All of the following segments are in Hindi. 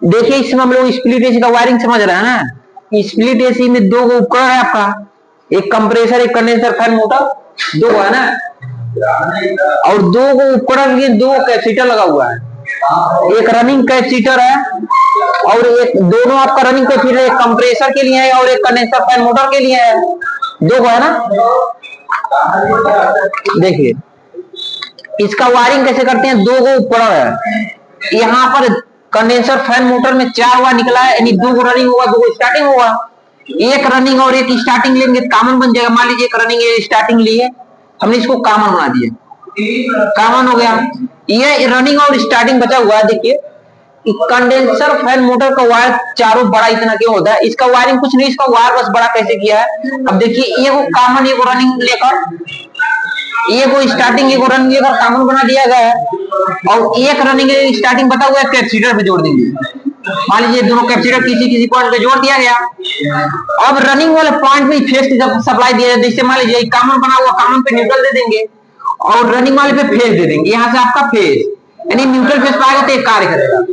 देखिए इसमें हम लोग स्प्लिट एसी का वायरिंग समझ रहे हैं ना। स्प्लिट एसी में दो उपकरण है आपका, एक कंप्रेसर, एक कंडेंसर फैन मोटर, दो है ना। और दो उपकरण के दो कैपेसिटर लगा हुआ है, एक रनिंग कैपेसिटर है और एक दोनों आपका रनिंग कैपेसिटर एक कंप्रेसर के लिए है और एक कंडेंसर फैन मोटर के लिए है, दो है ना। देखिए इसका वायरिंग कैसे करते हैं, दो गो उपकरण है, यहाँ पर कंडेंसर फैन मोटर में 4 वायर निकला है, यानी 2 रनिंग होगा 2 स्टार्टिंग होगा। एक रनिंग और एक स्टार्टिंग लेंगे कॉमन बन जाएगा। मान लीजिए एक रनिंग एक स्टार्टिंग लिए, हमने इसको कॉमन बना दिया, कॉमन हो गया। ये रनिंग और स्टार्टिंग बचा हुआ है। देखिए कंडेंसर फैन मोटर का वायर चारों बड़ा इतना क्यों होता है, इसका वायरिंग कुछ नहीं, इसका वायर बस बड़ा कैसे किया है। अब देखिए ये कॉमन एक रनिंग लेकर, ये को स्टार्टिंग एक रनिंग लेकर कॉमन बना दिया गया है और एक रनिंग स्टार्टिंग बता हुआ है कैपेसिटर पे जोड़ देंगे। मान लीजिए दोनों कैपेसिटर किसी किसी पॉइंट पे जोड़ दिया गया। अब रनिंग वाले पॉइंट में फेस की सप्लाई दिया जाए, जैसे मान लीजिए कॉमन बना हुआ, कॉमन पे न्यूट्रल दे देंगे और रनिंग वाले पे फेस दे देंगे। यहाँ से आपका फेस यानी न्यूट्रल फेस पाएगा तो एक कार्य करेगा।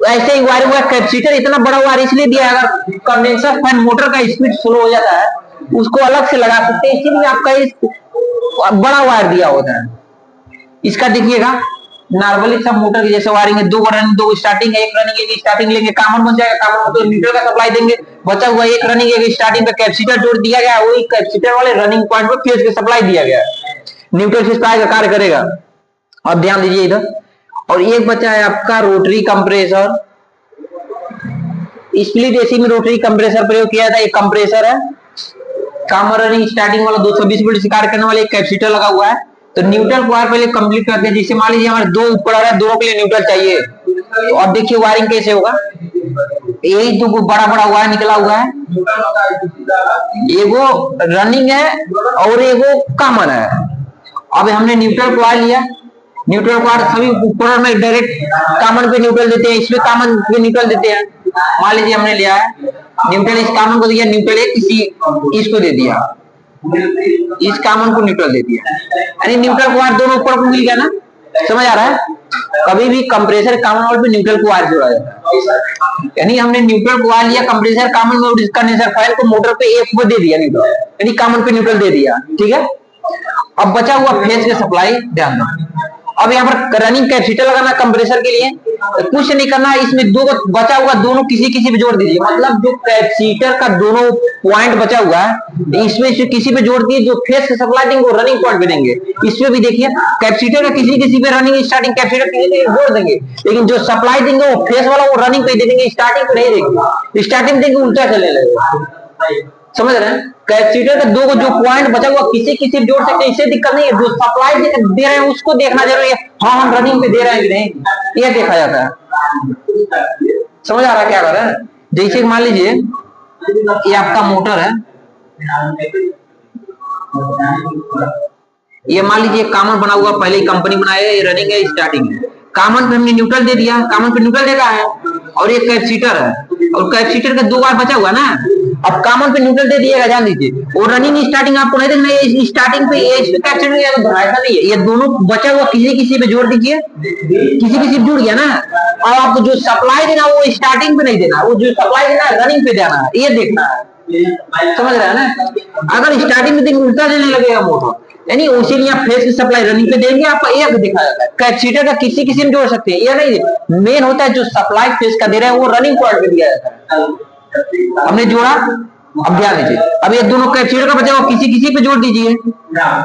ऐसे ही वायर हुआ कैपेसिटर इतना बड़ा वायर इसलिए दिया है, अगर कंडेंसर फैन मोटर का स्पीड स्लो हो जाता है उसको अलग से लगा सकते हैं, इसीलिए आपका इस बड़ा वायर दिया होता है। इसका देखिएगा नॉर्मली सब मोटर की जैसे वायरिंग है, 2 रनिंग 2 स्टार्टिंग है, एक रनिंग एक स्टार्टिंग लेंगे कॉमन बन जाएगा, कॉमन तो न्यूट्रल का सप्लाई देंगे, बचा हुआ एक रनिंग एक स्टार्टिंग का कैपेसिटर जोड़ दिया गया, वही कैपेसिटर वाले रनिंग पॉइंट पर फेज की सप्लाई दिया गया, न्यूट्रल फेज का कार्य करेगा। अब ध्यान दीजिए इधर। और एक बचा है आपका रोटरी कंप्रेसर। स्प्लिट एसी में रोटरी कंप्रेसर प्रयोग किया था। एक कंप्रेसर है, कॉमन रनिंग स्टार्टिंग वाला 220 वोल्ट से कार्य करने वाला एक कैपेसिटर लगा हुआ है। तो न्यूट्रल को वायर पहले कंप्लीट करते हैं। जैसे मान लीजिए हमारे 2 उपकरण है, दोनों के लिए न्यूट्रल चाहिए, तो अब देखिए वायरिंग कैसे होगा। यही 2 बड़ा बड़ा वायर निकला हुआ है, एगो रनिंग है और एगो कॉमन है। अब हमने न्यूट्रल को वायर लिया, न्यूट्रल को सभी उपकरण में डायरेक्ट कॉमन पे न्यूट्रल देते हैं, इसमें कॉमन पे न्यूट्रल देते हैं। मान लीजिए हमने लिया है न्यूट्रल, इस कॉमन को दिया न्यूट्रल, किसी इसको दे दिया, इस कॉमन को न्यूट्रल दे दिया, यानी न्यूट्रल को वायर दोनों ऊपर को मिल गया ना। समझ आ रहा है। कभी भी कंप्रेसर कॉमन वायर पे न्यूट्रल को वायर जोड़ा जाता है, यानी हमने न्यूट्रल को वायर लिया कंप्रेसर कॉमन में और इसका कंडेंसर फाइल को मोटर पे एक को दे दिया न्यूट्रल, यानी कॉमन पे न्यूट्रल दे दिया। ठीक है। अब बचा हुआ फेज के सप्लाई ध्यान दो। अब यहाँ पर रनिंग कैपेसिटर लगाना कंप्रेसर के लिए, तो कुछ नहीं करना है, इसमें 2 बचा हुआ दोनों किसी किसी पे जोड़ दीजिए। मतलब जो कैपेसिटर का दोनों पॉइंट बचा हुआ है इसमें से किसी पे जोड़ दिए, जो फेज से सप्लाई देंगे वो रनिंग पॉइंट पे देंगे। इसमें भी देखिए कैपेसिटर का किसी किसी पे रनिंग स्टार्टिंग कैपेसिटर किसी जोड़ देंगे, लेकिन जो सप्लाई देंगे वो फेज वाला वो रनिंग पे दे देंगे, स्टार्टिंग पे नहीं देंगे। स्टार्टिंग देंगे उल्टा चले लगेगा। समझ रहे हैं। कैपेसिटर का 2 को जो पॉइंट बचा हुआ किसी किसी जोड़ सकते हैं, इससे दिक्कत नहीं है। जो सप्लाई दे रहे हैं उसको देखना जरूरी है, हाँ हम रनिंग पे दे रहे हैं कि नहीं, ये देखा जाता है। समझ आ रहा है क्या कर रहे हैं। जैसे मान लीजिए ये आपका मोटर है, ये मान लीजिए कॉमन बना हुआ, पहले ही कंपनी बनाया है, ये रनिंग है स्टार्टिंग है, कॉमन पे हमने न्यूट्रल दे दिया, कॉमन पे न्यूट्रल देगा है, और ये कैपेसिटर है और कैपेसिटर का 2 बार बचा हुआ ना। अब कॉमन पे न्यूट्रल दे दिएगा, ध्यान दीजिए। और रनिंग स्टार्टिंग आपको नहीं देखना है, स्टार्टिंग पे ये कैपेसिटर ऐसा नहीं है, ये दोनों बचा हुआ किसी किसी पे जोड़ दीजिए, किसी किसी जुड़ गया ना। और आपको जो सप्लाई देना वो स्टार्टिंग पे नहीं देना, वो जो सप्लाई देना है रनिंग पे देना है, ये देखना है। समझ रहे हैं ना। अगर स्टार्टिंग में देंगे उल्टा देने लगेगा मोटर, यानी उसी लिए आप फेज की सप्लाई रनिंग पे देंगे, आपका एक दिखा जाता है। कैपेसिटर का किसी किसी में जोड़ सकते हैं, ये नहीं, मेन होता है जो सप्लाई फेज का दे रहे हैं वो रनिंग पॉइंट पे दिया जाता है। हमने जोड़ा, अब ध्यान दीजिए। अब ये दोनों कैपेसिटर का बचा हुआ किसी किसी पे जोड़ दीजिए,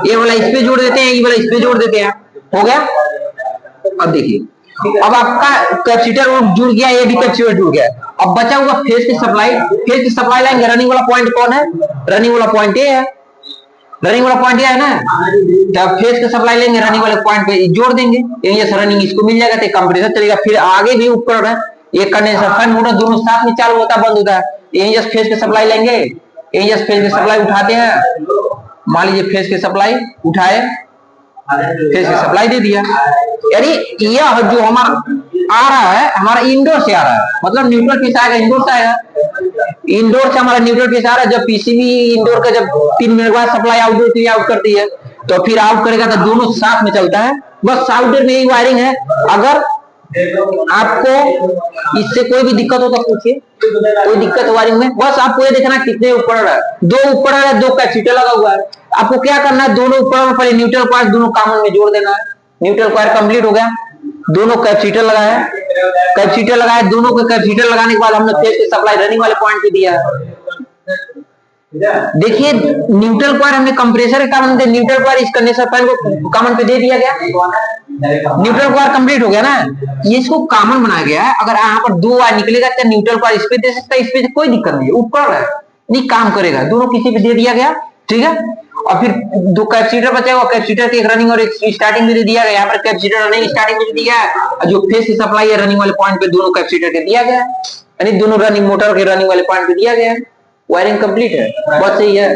ये वाला इस पे जोड़ देते हैं, ये वाला इस पे जोड़ देते हैं, हो गया। अब देखिए अब आपका कैपेसिटर जुड़ गया, ये भी कैपेसिटर जुड़ गया। अब बचा हुआ फेज की सप्लाई लाइन, रनिंग वाला पॉइंट कौन है, रनिंग वाला पॉइंट ये है, रनिंग वाला पॉइंट है ना। जब फेज का सप्लाई लेंगे रनिंग वाले पॉइंट पे जोड़ देंगे, ये रनिंग इसको मिल जाएगा, तो कंप्रेसर चलेगा। फिर आगे भी उपकरण है, ये कंडेंसर फैन मोटर दोनों साथ में चालू होता है बंद होता है। यही जस्ट फेज की सप्लाई लेंगे, यही जस्ट फेज की सप्लाई उठाते हैं, मान लीजिए फेज की सप्लाई उठाए, फेज की सप्लाई दे दिया। यानी यह जो हमारा आ रहा है हमारा इंडोर से आ रहा है, मतलब न्यूट्रल फेज आएगा इंडोर से आएगा, इंडोर से हमारा न्यूट्रल फेज आ रहा है। जब पीसीबी इंडोर का जब 3 मिनट बाद सप्लाई आउटडोर के लिए आउट करती है, तो फिर आउट करेगा तो दोनों साथ में चलता है। बस आउटडोर में यही वायरिंग है। अगर आपको इससे कोई भी दिक्कत हो तो पूछिए, कोई दिक्कत वायरिंग में। बस आपको ये देखना कितने ऊपर है, दो ऊपर है, दो कैपेसिटर लगा हुआ है। आपको क्या करना है, दोनों ऊपर में पहले न्यूट्रल कॉइल दोनों कॉमन में जोड़ देना है। न्यूट्रल कॉइल कंप्लीट हो गया, दोनों कैपेसिटर लगाया, कैपेसिटर लगाया, दोनों के कैपेसिटर लगाने के बाद हमने फेज से सप्लाई रनिंग वाले पॉइंट पे दिया है। देखिए न्यूट्रल कॉइल हमने कंप्रेसर के कारण न्यूट्रल कॉइल इस कंडेंसर फैन को कॉमन पे दे दिया गया, न्यूट्रल कॉइल कंप्लीट हो गया ना। ये इसको कॉमन बनाया गया है। अगर यहाँ पर दो वायर निकलेगा तो न्यूट्रल कॉइल इस पे दे सकता है, इस पे कोई दिक्कत नहीं है, ऊपर है नहीं काम करेगा, दोनों किसी पे दे दिया गया, ठीक है। और फिर दो कैपेसिटर बचेगा, कैपेसिटर की एक रनिंग और एक स्टार्टिंग में दे दिया गया। यहाँ पर कैपेसिटर रनिंग स्टार्टिंग में दिया है, जो फेज से सप्लाई है रनिंग वाले पॉइंट पे दोनों कैपेसिटर के दिया गया है, यानी दोनों रनिंग मोटर के रनिंग वाले पॉइंट पे दिया गया है। वायरिंग कंप्लीट है, बहुत सही है।